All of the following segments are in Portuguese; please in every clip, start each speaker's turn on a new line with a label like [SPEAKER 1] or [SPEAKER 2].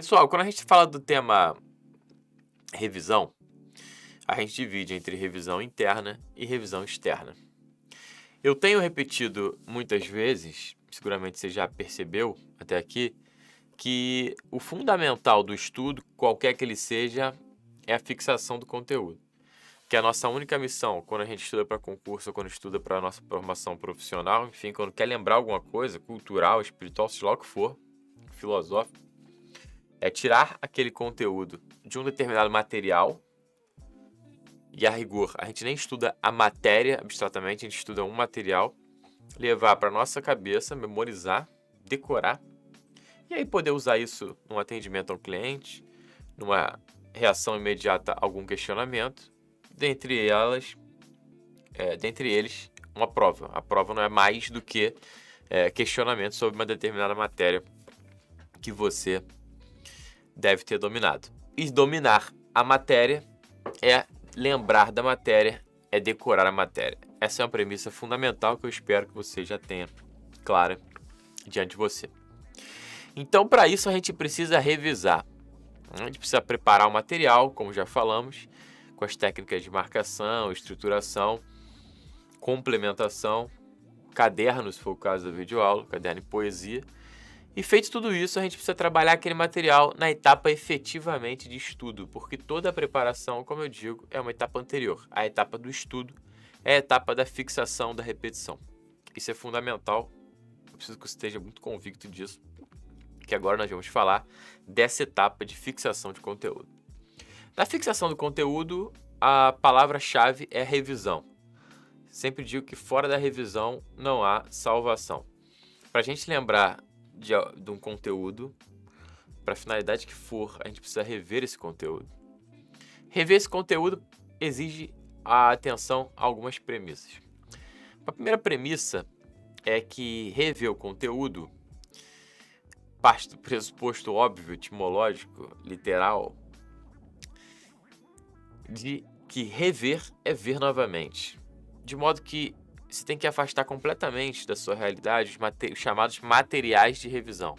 [SPEAKER 1] Pessoal, quando a gente fala do tema revisão, a gente divide entre revisão interna e revisão externa. Eu tenho repetido muitas vezes, seguramente você já percebeu até aqui, que o fundamental do estudo, qualquer que ele seja, é a fixação do conteúdo. Que é a nossa única missão, quando a gente estuda para concurso, ou quando estuda para a nossa formação profissional, enfim, quando quer lembrar alguma coisa, cultural, espiritual, seja lá o que for, filosófico, é tirar aquele conteúdo de um determinado material. E a rigor, a gente nem estuda a matéria abstratamente, a gente estuda um material, levar para nossa cabeça, memorizar, decorar, e aí poder usar isso num atendimento a um cliente, numa reação imediata a algum questionamento, dentre eles, uma prova. A prova não é mais do que questionamento sobre uma determinada matéria que você deve ter dominado. E dominar a matéria é lembrar da matéria, é decorar a matéria. Essa é uma premissa fundamental que eu espero que você já tenha clara diante de você. Então, para isso, a gente precisa revisar. A gente precisa preparar o material, como já falamos, com as técnicas de marcação, estruturação, complementação, caderno, se for o caso da videoaula, caderno e poesia. E feito tudo isso, a gente precisa trabalhar aquele material na etapa efetivamente de estudo, porque toda a preparação, como eu digo, é uma etapa anterior. A etapa do estudo é a etapa da fixação, da repetição. Isso é fundamental, eu preciso que você esteja muito convicto disso, que agora nós vamos falar dessa etapa de fixação de conteúdo. Na fixação do conteúdo, a palavra-chave é revisão. Sempre digo que fora da revisão não há salvação. Para a gente lembrar de um conteúdo, para a finalidade que for, a gente precisa rever esse conteúdo. Rever esse conteúdo exige a atenção a algumas premissas. A primeira premissa é que rever o conteúdo parte do pressuposto óbvio, etimológico, literal, de que rever é ver novamente. De modo que você tem que afastar completamente da sua realidade os chamados materiais de revisão.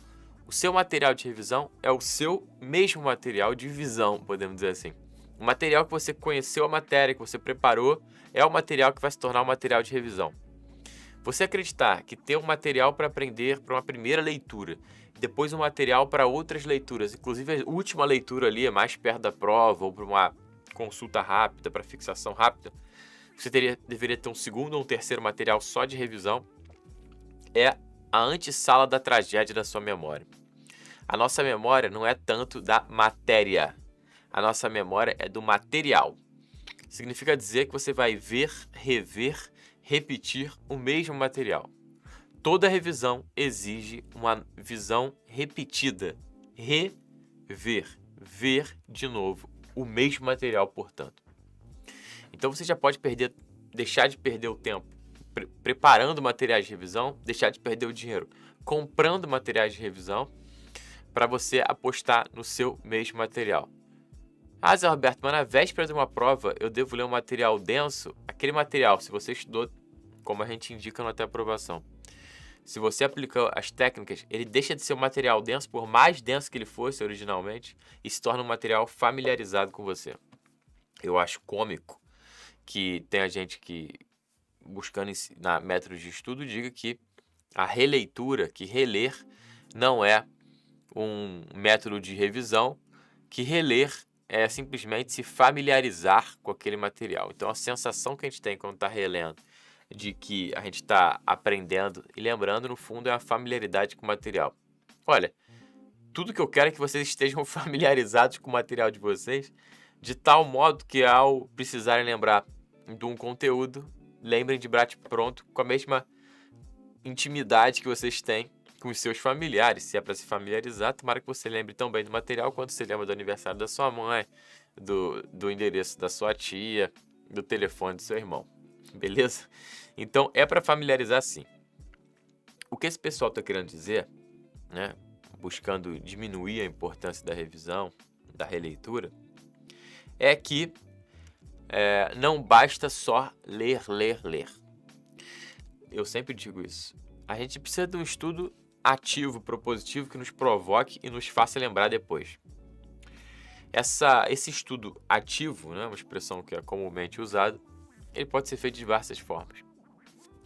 [SPEAKER 1] O seu material de revisão é o seu mesmo material de visão, podemos dizer assim. O material que você conheceu a matéria, que você preparou, é o material que vai se tornar um material de revisão. Você acreditar que ter um material para aprender para uma primeira leitura, depois um material para outras leituras, inclusive a última leitura ali é mais perto da prova ou para uma consulta rápida, para fixação rápida, você deveria ter um segundo ou um terceiro material só de revisão, é a antessala da tragédia da sua memória. A nossa memória não é tanto da matéria, a nossa memória é do material. Significa dizer que você vai ver, rever, repetir o mesmo material. Toda revisão exige uma visão repetida, rever, ver de novo o mesmo material, portanto. Então você já pode deixar de perder o tempo preparando materiais de revisão, deixar de perder o dinheiro comprando materiais de revisão para você apostar no seu mesmo material. Ah, Zé Roberto, mas na véspera de uma prova eu devo ler um material denso? Aquele material, se você estudou como a gente indica na aprovação, se você aplica as técnicas, ele deixa de ser um material denso, por mais denso que ele fosse originalmente, e se torna um material familiarizado com você. Eu acho cômico que tem a gente que, buscando ensinar métodos de estudo, diga que a releitura, que reler, não é um método de revisão, que reler é simplesmente se familiarizar com aquele material. Então, a sensação que a gente tem quando está relendo, de que a gente está aprendendo e lembrando, no fundo, é a familiaridade com o material. Olha, tudo que eu quero é que vocês estejam familiarizados com o material de vocês, de tal modo que ao precisarem lembrar de um conteúdo, lembrem de bate-pronto com a mesma intimidade que vocês têm com os seus familiares. Se é para se familiarizar, tomara que você lembre tão bem do material quanto você lembra do aniversário da sua mãe, do endereço da sua tia, do telefone do seu irmão. Beleza? Então, é para familiarizar sim. O que esse pessoal está querendo dizer, né, buscando diminuir a importância da revisão, da releitura, é que não basta só ler. Eu sempre digo isso. A gente precisa de um estudo ativo, propositivo, que nos provoque e nos faça lembrar depois. Esse estudo ativo, né, uma expressão que é comumente usada, ele pode ser feito de diversas formas.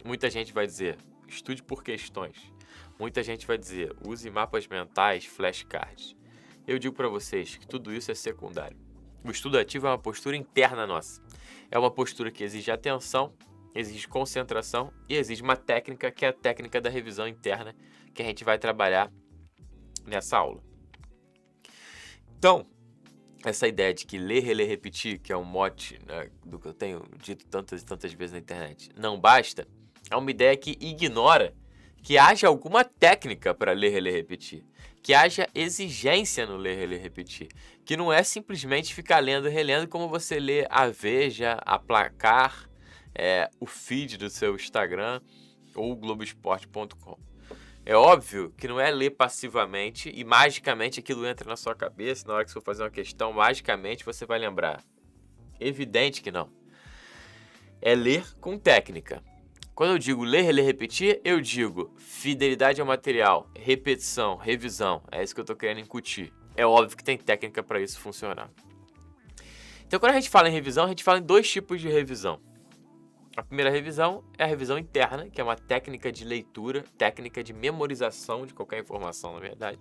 [SPEAKER 1] Muita gente vai dizer, estude por questões. Muita gente vai dizer, use mapas mentais, flashcards. Eu digo para vocês que tudo isso é secundário. O estudo ativo é uma postura interna nossa. É uma postura que exige atenção, exige concentração e exige uma técnica, que é a técnica da revisão interna, que a gente vai trabalhar nessa aula. Então, essa ideia de que ler, reler, repetir, que é um mote, né, do que eu tenho dito tantas e tantas vezes na internet, não basta, é uma ideia que ignora que haja alguma técnica para ler, reler, repetir, que haja exigência no ler, reler, repetir, que não é simplesmente ficar lendo e relendo como você lê a Veja, a Placar, o feed do seu Instagram ou o Globoesporte.com. É óbvio que não é ler passivamente e magicamente aquilo entra na sua cabeça, na hora que você for fazer uma questão, magicamente você vai lembrar. Evidente que não. É ler com técnica. Quando eu digo ler, reler, repetir, eu digo fidelidade ao material, repetição, revisão. É isso que eu estou querendo incutir. É óbvio que tem técnica para isso funcionar. Então, quando a gente fala em revisão, a gente fala em dois tipos de revisão. A primeira revisão é a revisão interna, que é uma técnica de leitura, técnica de memorização de qualquer informação, na verdade.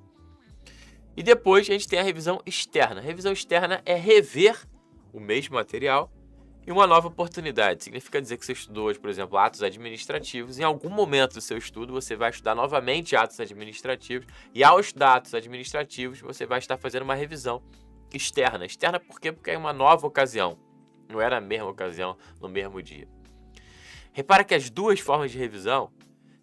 [SPEAKER 1] E depois a gente tem a revisão externa. A revisão externa é rever o mesmo material e uma nova oportunidade. Significa dizer que você estudou hoje, por exemplo, atos administrativos. Em algum momento do seu estudo, você vai estudar novamente atos administrativos. E ao estudar atos administrativos, você vai estar fazendo uma revisão externa. Externa por quê? Porque é uma nova ocasião. Não era a mesma ocasião no mesmo dia. Repara que as duas formas de revisão,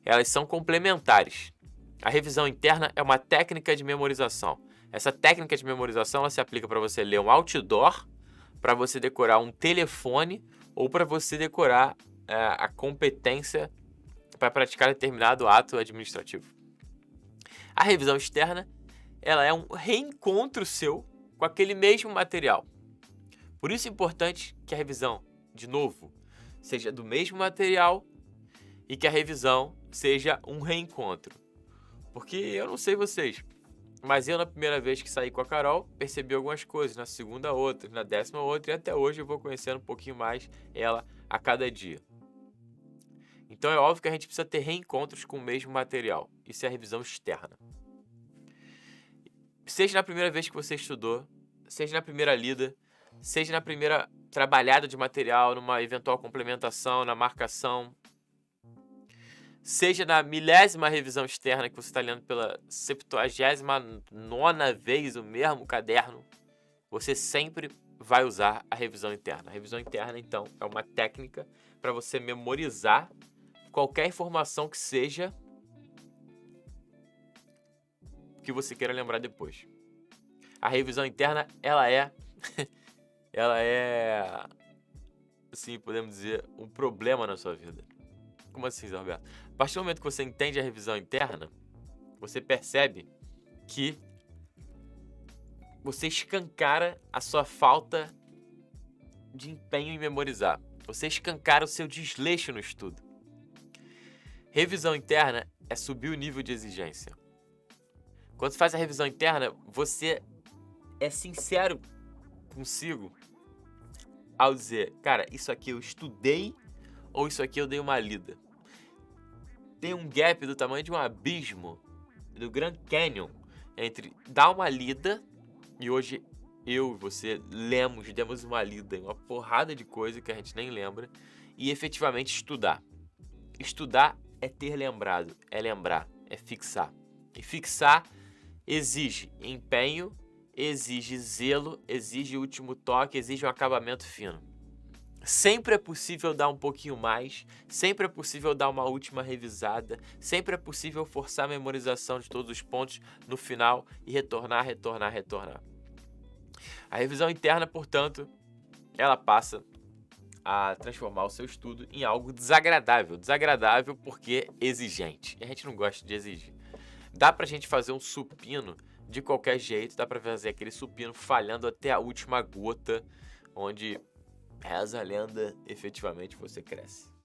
[SPEAKER 1] elas são complementares. A revisão interna é uma técnica de memorização. Essa técnica de memorização ela se aplica para você ler um outdoor, para você decorar um telefone ou para você decorar a competência para praticar determinado ato administrativo. A revisão externa, ela é um reencontro seu com aquele mesmo material. Por isso é importante que a revisão, de novo, seja do mesmo material e que a revisão seja um reencontro. Porque eu não sei vocês, mas eu na primeira vez que saí com a Carol, percebi algumas coisas, na segunda outras, na 10ª outra, e até hoje eu vou conhecendo um pouquinho mais ela a cada dia. Então é óbvio que a gente precisa ter reencontros com o mesmo material. Isso é a revisão externa. Seja na primeira vez que você estudou, seja na primeira lida, seja na primeira trabalhada de material, numa eventual complementação, na marcação, seja na 1000ª revisão externa que você está lendo pela 79ª vez o mesmo caderno, você sempre vai usar a revisão interna. A revisão interna, então, é uma técnica para você memorizar qualquer informação que seja que você queira lembrar depois. A revisão interna, ela é assim, podemos dizer, um problema na sua vida. Como assim, Zé Roberto? A partir do momento que você entende a revisão interna, você percebe que você escancara a sua falta de empenho em memorizar. Você escancara o seu desleixo no estudo. Revisão interna é subir o nível de exigência. Quando você faz a revisão interna, você é sincero consigo ao dizer, cara, isso aqui eu estudei ou isso aqui eu dei uma lida. Tem um gap do tamanho de um abismo, do Grand Canyon, entre dar uma lida, e hoje eu e você demos uma lida em uma porrada de coisa que a gente nem lembra, e efetivamente estudar. Estudar é ter lembrado, é lembrar, é fixar. E fixar exige empenho, exige zelo, exige último toque, exige um acabamento fino. Sempre é possível dar um pouquinho mais, sempre é possível dar uma última revisada, sempre é possível forçar a memorização de todos os pontos no final e retornar. A revisão interna, portanto, ela passa a transformar o seu estudo em algo desagradável. Desagradável porque exigente. E a gente não gosta de exigir. Dá pra gente fazer um supino de qualquer jeito, dá pra fazer aquele supino falhando até a última gota, onde reza a lenda, efetivamente você cresce.